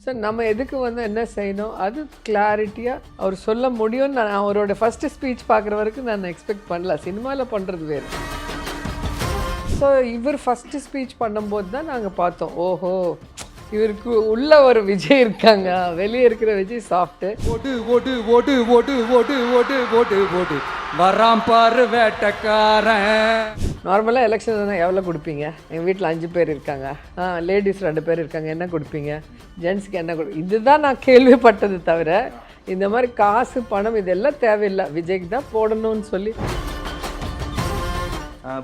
Sir நம்ம எதுக்கு வந்து என்ன செய்யணும் அது கிளாரிட்டியாக அவர் சொல்ல முடியும்னு நான் அவரோட ஃபஸ்ட்டு ஸ்பீச் பார்க்குற வரைக்கும் நான் எக்ஸ்பெக்ட் பண்ணல. சினிமாவில் பண்ணுறது வேறு. ஸோ இவர் ஃபஸ்ட்டு ஸ்பீச் பண்ணும்போது தான் நாங்கள் பார்த்தோம், ஓஹோ இவருக்கு உள்ள ஒரு விஜய் இருக்காங்க, வெளியே இருக்கிற விஜய் சாஃப்ட்டு. ஓட்டு ஓட்டு ஓட்டு ஓட்டு ஓட்டு ஓட்டு ஓட்டு ஓட்டு வராம் பாரு வேட்டக்காரன். நார்மலாக எலெக்ஷன் எவ்வளோ கொடுப்பீங்க? எங்கள் வீட்டில் 5 பேர் இருக்காங்க, லேடிஸ் 2 பேர் இருக்காங்க, என்ன கொடுப்பீங்க? ஜென்ஸுக்கு என்ன இதுதான் நான் கேள்விப்பட்டது தவிர இந்த மாதிரி காசு பணம் இதெல்லாம் தேவையில்லை, விஜய்க்கு தான் போடணும்னு சொல்லி.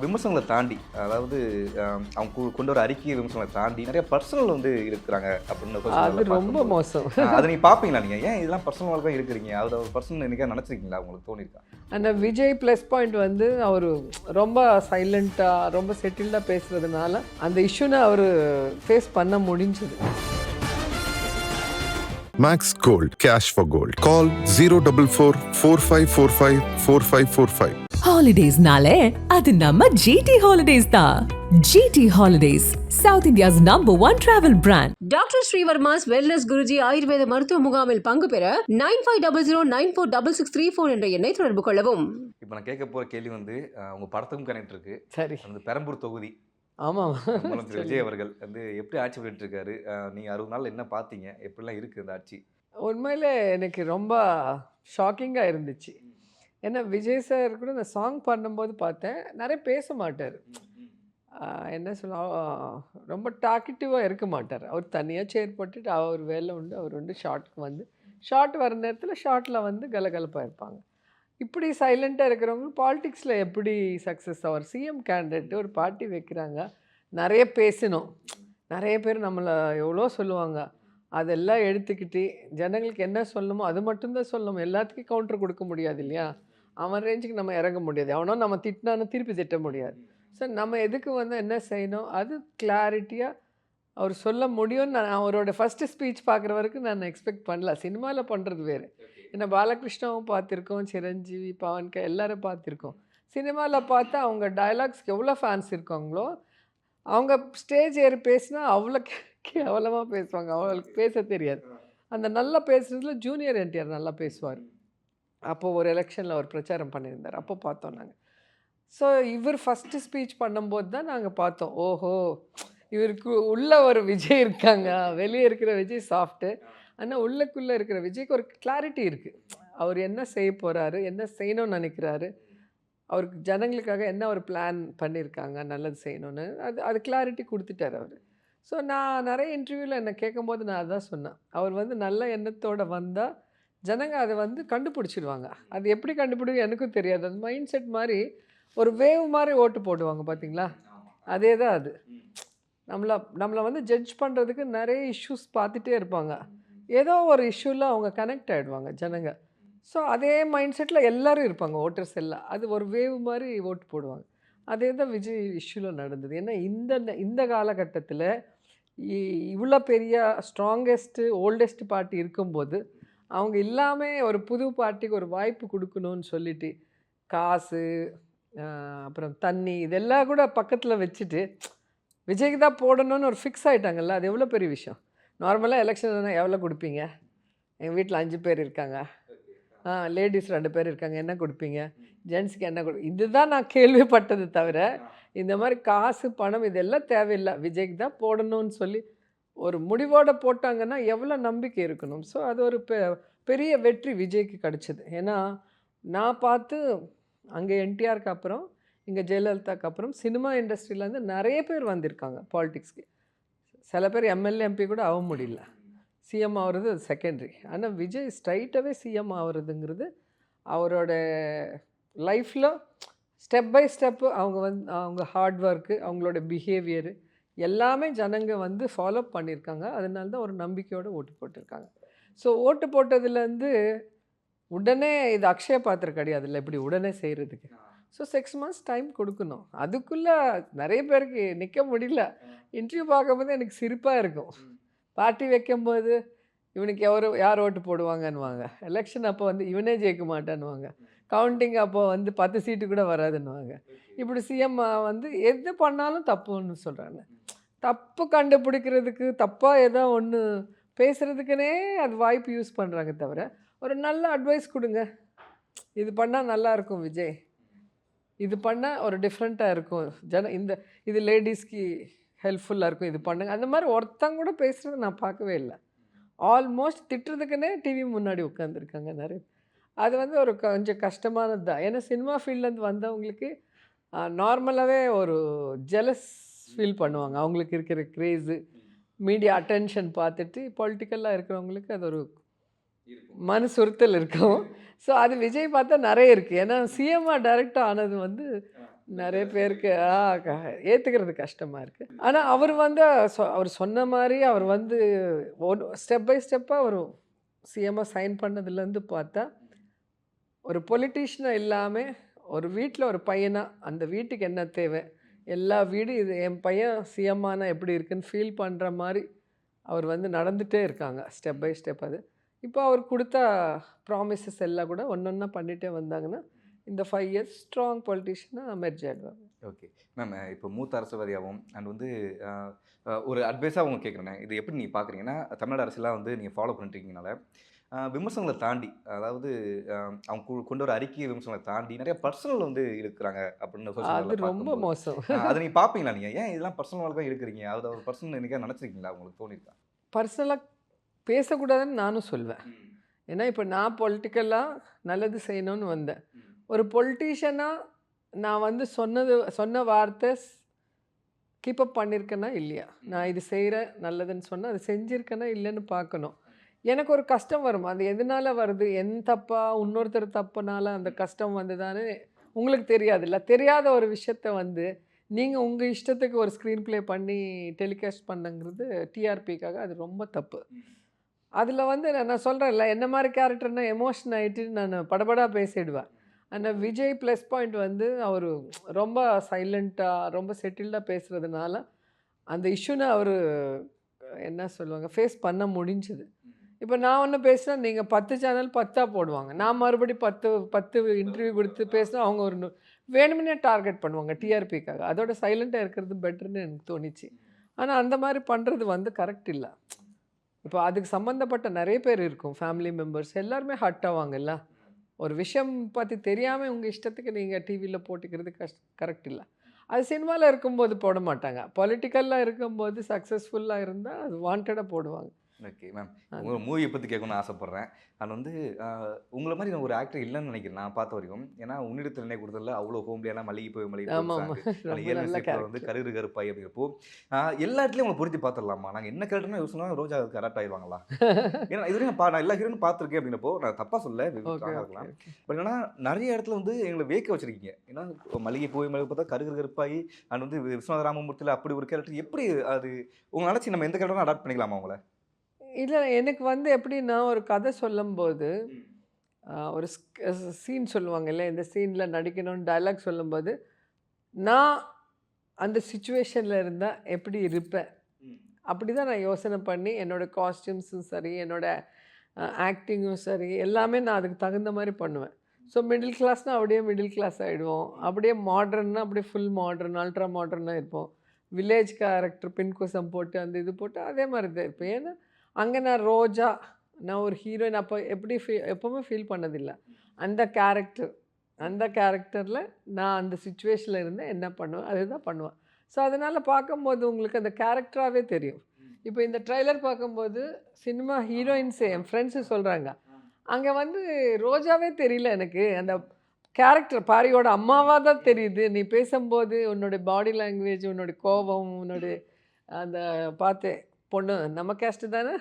விமர்சனங்களை தாண்டி, அதாவது அவங்க கொண்டு வர அறிக்கை விமர்சனங்களை தாண்டி நிறைய பர்சனல் வந்து இருக்கிறாங்க அப்படின்னு அது ரொம்ப மோசம். அதை நீங்கள் பார்ப்பீங்களா? நீங்கள் ஏன் இதெல்லாம் பர்சனல் வாழ்க்கை இருக்கிறீங்க, அது ஒரு பர்சனல் என்னைக்கா நினச்சிருக்கீங்களா? உங்களுக்கு தோணியிருக்கா? அந்த விஜய் ப்ளஸ் பாயிண்ட் வந்து அவர் ரொம்ப சைலண்ட்டாக ரொம்ப செட்டில்டாக பேசுகிறதுனால அந்த இஷ்யூனை அவர் ஃபேஸ் பண்ண முடிஞ்சது. Max Gold, cash for gold. Call 044 4545 4545. Holidays nale adu namma GT Holidays da. GT Holidays, South India's #1 travel brand. Doctor Shreevarma's wellness Guruji ஆயுர்வேத மருத்துவ முகாமில் பங்கு பெற 9500946634 என்ற எண்ணை தொடர்பு கொள்ளவும். இப்போ நான் கேட்க போகிற கேள்வி வந்து உங்கள் படத்துக்கும் கனெக்ட் இருக்கு. சரி, அந்த பெரம்பூர் தொகுதி ஆமாம் விஜய் அவர்கள் வந்து எப்படி ஆட்சி பண்ணிட்டு இருக்காரு? நீங்கள் 60 நாள் என்ன பார்த்தீங்க? எப்படிலாம் இருக்குது இந்த ஆட்சி? உண்மையிலே எனக்கு ரொம்ப ஷாக்கிங்காக இருந்துச்சு. ஏன்னா விஜய் சார் கூட நான் சாங் பண்ணும்போது பார்த்தேன், நிறைய பேச மாட்டார், என்ன சொல்ல ரொம்ப டாக்கிட்டிவாக இருக்க மாட்டார். அவர் தனியாக சேர் போட்டுட்டு அவர் வேலை உண்டு, அவர் வந்து ஷார்ட்டுக்கு வந்து ஷார்ட் வர நேரத்தில் ஷார்ட்டில் வந்து கலகலப்பாக இருப்பாங்க. இப்படி சைலண்ட்டாக இருக்கிறவங்க பாலிடிக்ஸில் எப்படி சக்ஸஸ் ஆவார்? சிஎம் கேண்டிடேட் ஒரு பார்ட்டி வைக்கிறாங்க, நிறைய பேசணும், நிறைய பேர் நம்மளை எவ்வளோ சொல்லுவாங்க, அதெல்லாம் எடுத்துக்கிட்டு ஜனங்களுக்கு என்ன சொல்லணுமோ அது மட்டும்தான் சொல்லணும். எல்லாத்துக்கும் கவுண்டர் கொடுக்க முடியாது இல்லையா? அவன் ரேஞ்சுக்கு நம்ம இறங்க முடியாது, அவனோ நம்ம திட்டினான்னு திருப்பி திட்ட முடியாது. ஸோ நம்ம எதுக்கு வந்து என்ன செய்யணும் அது கிளாரிட்டியாக அவர் சொல்ல முடியும்னு நான் அவரோட ஃபஸ்ட்டு ஸ்பீச் பார்க்குற வரைக்கும் நான் எக்ஸ்பெக்ட் பண்ணல. சினிமாவில் பண்ணுறது வேறு. ஏன்னா பாலகிருஷ்ணாவும் பார்த்துருக்கோம், சிரஞ்சீவி, பவன்கே எல்லாரும் பார்த்துருக்கோம். சினிமாவில் பார்த்தா அவங்க டயலாக்ஸ்க்கு எவ்வளோ ஃபேன்ஸ் இருக்காங்களோ அவங்க ஸ்டேஜ் ஏறி பேசினா அவ்வளோ கேவலமாக பேசுவாங்க, அவங்களுக்கு பேச தெரியாது. அந்த நல்லா பேசுகிறதுல ஜூனியர் என்டிஆர் நல்லா பேசுவார். அப்போது ஒரு எலெக்ஷனில் அவர் பிரச்சாரம் பண்ணியிருந்தார், அப்போ பார்த்தோம் நாங்கள். ஸோ இவர் ஃபஸ்ட்டு ஸ்பீச் பண்ணும்போது தான் நாங்கள் பார்த்தோம், ஓஹோ இவருக்கு உள்ள ஒரு விஜய் இருக்காங்க, வெளியே இருக்கிற விஜய் சாஃப்ட்டு, ஆனால் உள்ளுக்குள்ளே இருக்கிற விஜய்க்கு ஒரு கிளாரிட்டி இருக்குது. அவர் என்ன செய்ய போகிறாரு, என்ன செய்யணும்னு நினைக்கிறாரு, அவருக்கு ஜனங்களுக்காக என்ன ஒரு பிளான் பண்ணியிருக்காங்க நல்லது செய்யணும்னு, அது கிளாரிட்டி கொடுத்துட்டார் அவர். ஸோ நான் நிறைய இன்டர்வியூவில் என்னை கேட்கும்போது நான் அதான் சொன்னேன், அவர் வந்து நல்ல எண்ணத்தோடு வந்தால் ஜனங்க அதை வந்து கண்டுபிடிச்சிடுவாங்க. அது எப்படி கண்டுபிடிக்கும் எனக்கும் தெரியாது. அது மைண்ட் செட் மாதிரி ஒரு வேவ் மாதிரி ஓட்டு போடுவாங்க பார்த்தீங்களா, அதே தான் அது. நம்மளை வந்து ஜட்ஜ் பண்ணுறதுக்கு நிறைய இஷ்யூஸ் பார்த்துட்டே இருப்பாங்க, ஏதோ ஒரு இஷ்யூவில் அவங்க கனெக்ட் ஆகிடுவாங்க ஜனங்க. ஸோ அதே மைண்ட் செட்டில் எல்லோரும் இருப்பாங்க, ஓட்டர்ஸ் எல்லாம். அது ஒரு வேவ் மாதிரி ஓட்டு போடுவாங்க. அதே தான் விஜய் இஷ்யூவில் நடந்தது. ஏன்னா இந்த காலகட்டத்தில் இவ்வளோ பெரிய ஸ்ட்ராங்கஸ்ட்டு ஓல்டஸ்ட் பார்ட்டி இருக்கும்போது அவங்க இல்லாமல் ஒரு புது பார்ட்டிக்கு ஒரு வாய்ப்பு கொடுக்கணும்னு சொல்லிட்டு காசு அப்புறம் தண்ணி இதெல்லாம் கூட பக்கத்தில் வச்சுட்டு விஜய்க்கு தான் போடணும்னு ஒரு ஃபிக்ஸ் ஆகிட்டாங்கல்ல, அது எவ்வளோ பெரிய விஷயம். நார்மலாக எலெக்ஷன் எவ்வளோ கொடுப்பீங்க? எங்கள் வீட்டில் 5 பேர் இருக்காங்க, லேடிஸ் 2 பேர் இருக்காங்க, என்ன கொடுப்பீங்க? ஜென்ஸுக்கு என்ன இதுதான் நான் கேள்விப்பட்டது தவிர இந்த மாதிரி காசு பணம் இதெல்லாம் தேவையில்லை, விஜய்க்கு தான் போடணும்னு சொல்லி ஒரு முடிவோடு போட்டாங்கன்னா எவ்வளோ நம்பிக்கை இருக்கணும். ஸோ அது ஒரு பெரிய வெற்றி விஜய்க்கு கிடச்சிது. ஏன்னா நான் பார்த்து அங்கே என்டிஆருக்கு அப்புறம் இங்கே ஜெயலலிதாவுக்கு அப்புறம் சினிமா இண்டஸ்ட்ரியிலேருந்து நிறைய பேர் வந்திருக்காங்க பாலிடிக்ஸ்க்கு. சில பேர் எம்எல்ஏ எம்பி கூட ஆக முடியல, சிஎம் ஆகிறது அது செகண்டரி. ஆனால் விஜய் ஸ்ட்ரைட்டாகவே சிஎம் ஆகிறதுங்கிறது அவரோட லைஃப்பில் ஸ்டெப் பை ஸ்டெப்பு அவங்க ஹார்ட் ஒர்க்கு, அவங்களோட பிஹேவியரு எல்லாமே ஜனங்க வந்து ஃபாலோ பண்ணியிருக்காங்க. அதனால தான் ஒரு நம்பிக்கையோடு ஓட்டு போட்டிருக்காங்க. ஸோ ஓட்டு போட்டதுலேருந்து உடனே இது அக்ஷய பாத்திரம் கிடையாது இல்லை, இப்படி உடனே செய்கிறதுக்கு. ஸோ 6 months டைம் கொடுக்கணும். அதுக்குள்ளே நிறைய பேருக்கு நிற்க முடியல. இன்டர்வியூ பார்க்கும்போது எனக்கு சிரிப்பாக இருக்கும். பார்ட்டி வைக்கும்போது இவனுக்கு யார் ஓட்டு போடுவாங்கன்னுவாங்க, எலெக்ஷன் அப்போ வந்து இவனே ஜெயிக்க மாட்டான்னுவாங்க, கவுண்டிங் அப்போ வந்து 10 சீட்டு கூட வராதுன்னுவாங்க. இப்படி சிஎம் வந்து எது பண்ணாலும் தப்புன்னு சொல்கிறாங்க. தப்பு கண்டுபிடிக்கிறதுக்கு தப்பாக ஏதோ ஒன்று பேசுகிறதுக்குனே அது வாய்ப்பு யூஸ் பண்ணுறாங்க தவிர ஒரு நல்ல அட்வைஸ் கொடுங்க, இது பண்ணால் நல்லாயிருக்கும் விஜய், இது பண்ணால் ஒரு டிஃப்ரெண்ட்டாக இருக்கும், இது லேடிஸ்க்கு ஹெல்ப்ஃபுல்லாக இருக்கும், இது பண்ணுங்க, அந்த மாதிரி ஒருத்தங்க கூட பேசுகிறது நான் பார்க்கவே இல்லை. ஆல்மோஸ்ட் திட்டுறதுக்குன்னே டிவி முன்னாடி உட்காந்துருக்காங்க நிறைய. அது வந்து ஒரு கொஞ்சம் கஷ்டமானது தான். ஏன்னா சினிமா ஃபீல்ட்லேருந்து வந்தவங்களுக்கு நார்மலாகவே ஒரு ஜெலஸ் ஃபீல் பண்ணுவாங்க. அவங்களுக்கு இருக்கிற க்ரேஸு, மீடியா அட்டென்ஷன் பார்த்துட்டு பொலிட்டிக்கலாக இருக்கிறவங்களுக்கு அது ஒரு மனசுறுத்தல் இருக்கும். ஸோ அது விஜய் பார்த்தா நிறைய இருக்குது. ஏன்னா சிஎம்மாக டைரெக்டாக ஆனது வந்து நிறைய பேருக்கு ஏற்றுக்கிறது கஷ்டமாக இருக்குது. ஆனால் அவர் வந்து அவர் சொன்ன மாதிரி அவர் வந்து ஒரு ஸ்டெப் பை ஸ்டெப்பாக அவர் சிஎம்மாக சைன் பண்ணதுலேருந்து பார்த்தா ஒரு பொலிட்டீஷியனாக இல்லாமல் ஒரு வீட்டில் ஒரு பையனாக அந்த வீட்டுக்கு என்ன தேவை, எல்லா வீடும் இது என் பையன் சிஎம்மானா எப்படி இருக்குன்னு ஃபீல் பண்ணுற மாதிரி அவர் வந்து நடந்துகிட்டே இருக்காங்க ஸ்டெப் பை ஸ்டெப். அது இப்போ அவர் கொடுத்த ப்ராமிசஸ் எல்லாம் கூட ஒன்றா பண்ணிகிட்டே வந்தாங்கன்னா இந்த 5 years ஸ்ட்ராங் பொலிட்டீஷியனாக மெர்ஜ் ஆகிடுவாங்க. ஓகே மேம், இப்போ மூத்த அரசியல்வாதியாகவும் அண்ட் வந்து ஒரு அட்வைஸாக அவங்க கேட்குறேன், இது எப்படி நீங்கள் பார்க்குறீங்கன்னா தமிழ்நாடு அரசியலாக வந்து நீங்கள் ஃபாலோ பண்ணிட்டுருக்கீங்கனால விமர்சனங்களை தாண்டி, அதாவது அவங்க கொண்டு வர அறிக்கை விமர்சனங்களை தாண்டி நிறைய பர்சனல் வந்து இருக்கிறாங்க அப்படின்னு அது ரொம்ப மோசம். அதை நீங்கள் பார்ப்பீங்களா? நீங்கள் ஏன் இதெல்லாம் பர்சனல் தான் இருக்கிறீங்க, அது ஒரு பர்சனல் என்னைக்கா நினச்சிருக்கீங்களா, உங்களுக்கு தோணிருக்கா? பர்சனலாக பேசக்கூடாதுன்னு நானும் சொல்வேன். ஏன்னா இப்போ நான் பொலிட்டிக்கலாக நல்லது செய்யணும்னு வந்தேன். ஒரு பொலிட்டீஷியனாக நான் வந்து சொன்ன வார்த்தை கீப்பப் பண்ணியிருக்கேன்னா இல்லையா, நான் இது செய்கிறேன் நல்லதுன்னு சொன்னால் அது செஞ்சுருக்கேன்னா இல்லைன்னு பார்க்கணும். எனக்கு ஒரு கஷ்டம் வரும், அது எதனால் வருது, என் தப்பா இன்னொருத்தர் தப்புனால அந்த கஷ்டம் வந்துதானே உங்களுக்கு தெரியாதுல்ல. தெரியாத ஒரு விஷயத்த வந்து நீங்கள் உங்கள் இஷ்டத்துக்கு ஒரு ஸ்க்ரீன் ப்ளே பண்ணி டெலிகாஸ்ட் பண்ணுங்கிறது டிஆர்பிக்காக அது ரொம்ப தப்பு. அதில் வந்து நான் சொல்கிறேன்ல, என்ன மாதிரி கேரக்டர்னால் எமோஷன் ஆகிட்டு நான் படபடாக பேசிடுவேன். ஆனால் விஜய் ப்ளஸ் பாயிண்ட் வந்து அவர் ரொம்ப சைலண்ட்டாக ரொம்ப செட்டில்டாக பேசுகிறதுனால அந்த இஷ்யூனை அவர் என்ன சொல்லுவாங்க ஃபேஸ் பண்ண முடிஞ்சுது. இப்போ நான் ஒன்று பேசினா நீங்கள் 10 சேனல் 10 போடுவாங்க, நான் மறுபடி 10 இன்டர்வியூ கொடுத்து பேசினா அவங்க ஒரு வேணுமுன்னே டார்கெட் பண்ணுவாங்க டிஆர்பிக்காக. அதோட சைலண்ட்டாக இருக்கிறது பெட்டர்னு எனக்கு தோணிச்சு. ஆனால் அந்த மாதிரி பண்ணுறது வந்து கரெக்ட் இல்லை. இப்போ அதுக்கு சம்மந்தப்பட்ட நிறைய பேர் இருக்கும், ஃபேமிலி மெம்பர்ஸ் எல்லாருமே ஹர்ட் ஆவாங்கல்ல. ஒரு விஷயம் பற்றி தெரியாமல் உங்கள் இஷ்டத்துக்கு நீங்கள் டிவியில் போட்டுக்கிறது கரெக்ட் இல்லை. அது சினிமாவில் இருக்கும்போது போட மாட்டாங்க, பொலிட்டிக்கலாக இருக்கும்போது சக்ஸஸ்ஃபுல்லாக இருந்தால் அது வாண்டடாக போடுவாங்க. ஓகே மேம், உங்கள் மூவியை பற்றி கேட்கணும்னு ஆசைப்பட்றேன். அது வந்து உங்களை மாதிரி நான் ஒரு ஆக்டர் இல்லைன்னு நினைக்கிறேன் நான் பார்த்த வரைக்கும். ஏன்னா உன்னிடத்தில் என்ன கொடுத்ததில்ல அவ்வளோ ஹோம்லியான மல்லிகை வந்து கருது கருப்பாய் அப்படிங்கிறப்போ எல்லா இடத்துலையும் உங்களை பொருத்தி பார்த்துடலாமா? நாங்கள் என்ன கேரக்டர்னா யோசனை ரோஜா கரெக்ட் ஆயிடுவாங்களா? ஏன்னா இதுவரையும் நான் எல்லா ஹீரோனும் பார்த்துருக்கேன் அப்படின்னப்போ நான் தப்பாக சொல்ல இருக்கலாம். பட் ஏன்னா நிறைய இடத்துல வந்து எங்களை வேக்க வச்சிருக்கீங்க. ஏன்னா மல்லிகை பார்த்தா கருது கருப்பாய் அண்ட் வந்து விஸ்வநாத ராமமூர்த்தியில் அப்படி ஒரு கேரக்டர் எப்படி அது உங்களை நினச்சி நம்ம எந்த கேரக்டரும் அடாப்ட் பண்ணிக்கலாமா உங்களை? இல்லை, எனக்கு வந்து எப்படின்னா ஒரு கதை சொல்லும்போது ஒரு சீன் சொல்லுவாங்கல்ல, இந்த சீனில் நடிக்கணும்னு டைலாக் சொல்லும்போது நான் அந்த சுச்சுவேஷனில் இருந்தால் எப்படி இருப்பேன் அப்படி தான் நான் யோசனை பண்ணி என்னோடய காஸ்டியூம்ஸும் சரி என்னோடய ஆக்டிங்கும் சரி எல்லாமே நான் அதுக்கு தகுந்த மாதிரி பண்ணுவேன். ஸோ மிடில் கிளாஸ்னால் அப்படியே மிடில் கிளாஸ் ஆகிடுவோம், அப்படியே மாடர்ன்னா அப்படியே ஃபுல் மாடர்ன் அல்ட்ரா மாடர்னாக இருப்போம். வில்லேஜ் கேரக்டர் பின்கோசம் போட்டு அந்த இது போட்டு அதே மாதிரி தான் இருப்பேன். ஏன்னா அங்கே நான் ரோஜா, நான் ஒரு ஹீரோயின் அப்போ எப்படி எப்போவுமே ஃபீல் பண்ணதில்லை. அந்த கேரக்டரில் நான் அந்த சுச்சுவேஷனில் இருந்தேன் என்ன பண்ணுவேன் அதுதான் பண்ணுவேன். ஸோ அதனால் பார்க்கும்போது உங்களுக்கு அந்த கேரக்டராகவே தெரியும். இப்போ இந்த ட்ரைலர் பார்க்கும்போது சினிமா ஹீரோயின்ஸு என் ஃப்ரெண்ட்ஸு சொல்கிறாங்க, அங்கே வந்து ரோஜாவே தெரியல எனக்கு, அந்த கேரக்டர் பாரியோட அம்மாவாக தான் தெரியுது. நீ பேசும்போது உன்னோடைய பாடி லாங்குவேஜ், உன்னோடைய கோபம், உன்னோடைய அந்த பார்த்து பொண்ணு நம்ம கேஸ்ட்டு தானே,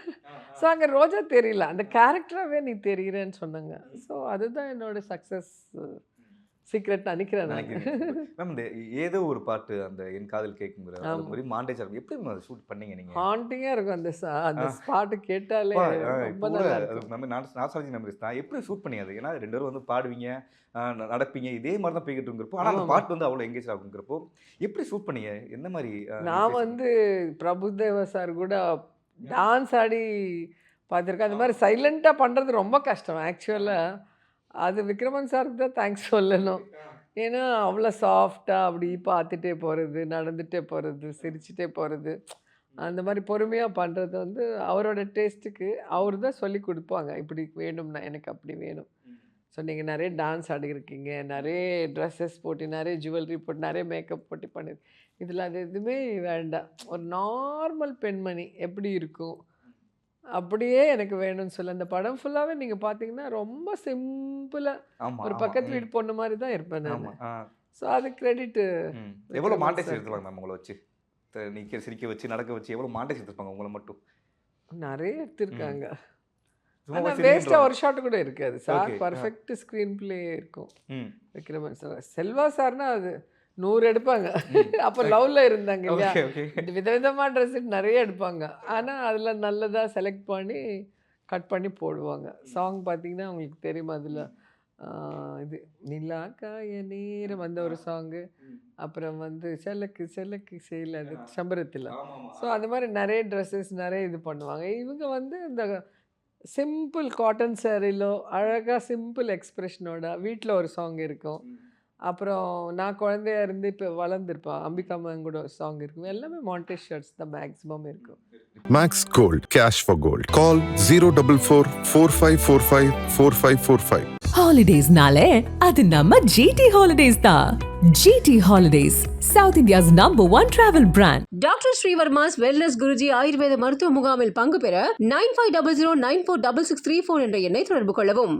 ஸோ அங்கே ரோஜா தெரியல, அந்த கேரக்டராகவே நீ தெரிகிறேன்னு சொன்னாங்க. ஸோ அதுதான் என்னோடய சக்ஸஸ் சீக்ரெட் நினைக்கிறேன் நான். மேம் இந்த ஏதோ ஒரு பாட்டு அந்த என் காதல் கேட்குங்கிற மாதிரி மாண்டேஜ் இருக்கும், எப்படி அதை ஷூட் பண்ணீங்க நீங்கள்? ஹாண்டிங்காக இருக்கும் அந்த பாட்டு கேட்டாலே ரொம்ப நல்லா இருக்கும். நாஸ்டாலஜி மெமரிஸ் தான். எப்படி ஷூட் பண்ணி அது? ஏன்னா 2 பேரும் வந்து பாடுவீங்க நடப்பீங்க இதே மாதிரி தான் போய்கிட்டு இருக்கிறப்போ, ஆனால் அந்த பாட்டு வந்து அவ்வளோ எங்கேஜ் ஆகுங்கிறப்போ எப்படி ஷூட் பண்ணீங்க? எந்த மாதிரி? நான் வந்து பிரபுதேவா சார் கூட டான்ஸ் ஆடி பார்த்துருக்கேன். அந்த மாதிரி சைலண்ட்டாக பண்ணுறது ரொம்ப கஷ்டம் ஆக்சுவலாக. அது விக்ரமன் சாருக்கு தான் தேங்க்ஸ் சொல்லணும். ஏன்னா அவ்வளோ சாஃப்டாக அப்படி பார்த்துட்டே போகிறது, நடந்துகிட்டே போகிறது, சிரிச்சுட்டே போகிறது, அந்த மாதிரி பொறுமையாக பண்ணுறது வந்து அவரோட டேஸ்ட்டுக்கு அவர் தான் சொல்லி கொடுப்பாங்க, இப்படி வேணும்னா எனக்கு அப்படி வேணும். ஸோ நீங்கள் நிறைய டான்ஸ் ஆடிருக்கீங்க, நிறைய ட்ரெஸ்ஸஸ் போட்டு, நிறைய ஜுவல்லரி போட்டு, நிறைய மேக்கப் போட்டு பண்ணி, இதில் அது எதுவுமே வேண்டாம். ஒரு நார்மல் பெண்மணி எப்படி இருக்கும் அப்படியே எனக்கு வேணும்னு சொல்ல. அந்த படம் ஃபுல்லாகவே நீங்கள் பார்த்தீங்கன்னா ரொம்ப சிம்பிளாக ஒரு பக்கத்து வீட்டு பொண்ணு மாதிரி தான் இருப்பேன் நான். ஸோ அது கிரெடிட்டு. எவ்வளோ மாண்டேஜ் எடுத்துருவாங்க மேம் உங்களை வச்சு? நீக்க சிரிக்க வச்சு நடக்க வச்சு எவ்வளோ மாண்டேஜ் எடுத்துருப்பாங்க உங்களை மட்டும்? நிறைய எடுத்திருக்காங்க. ஆனால் வேஸ்ட்டாக ஒரு ஷாட் கூட இருக்காது சார். பர்ஃபெக்ட் ஸ்க்ரீன் பிளே இருக்கும். விக்ரமன் சார், செல்வா சார்னா அது 100 எடுப்பாங்க. அப்போ லவ்ல இருந்தாங்க இல்லையா, விதவிதமாக ட்ரெஸ் நிறைய எடுப்பாங்க. ஆனால் அதில் நல்லதாக செலக்ட் பண்ணி கட் பண்ணி போடுவாங்க. சாங் பார்த்தீங்கன்னா உங்களுக்கு தெரியுமா, அதில் இது நிலா காய நேரம் அந்த ஒரு சாங்கு, அப்புறம் வந்து செலக்கு செலக்கு செய்யல அது சம்பரத்தில். ஸோ அந்த மாதிரி நிறைய ட்ரெஸ்ஸஸ் நிறைய இது பண்ணுவாங்க. இவங்க வந்து இந்த சிம்பிள் காட்டன் சாரிலோ அழகாக சிம்பிள் எக்ஸ்ப்ரெஷனோட வீட்டில் ஒரு சாங் இருக்கும். அப்புறம் நான் குழந்தையா இருந்து இப்போ வளர்ந்துருப்பேன், அம்பிகா மேம் கூட ஒரு சாங் இருக்கும். எல்லாமே மாண்டேஜ் ஷர்ட்ஸ் தான் மேக்ஸிமம் இருக்கும். Max Gold, cash for gold. Call 044 4545 4545. Holidays-nale அது நம்ம GT Holidays தான். GT Holidays, South India's #1 travel brand. Doctor Shreevarma's wellness Guruji ஆயுர்வேத மருத்துவ முகாமில் பங்கு பெற 9500 946634 என்ற எண்ணை தொடர்பு கொள்ளவும்.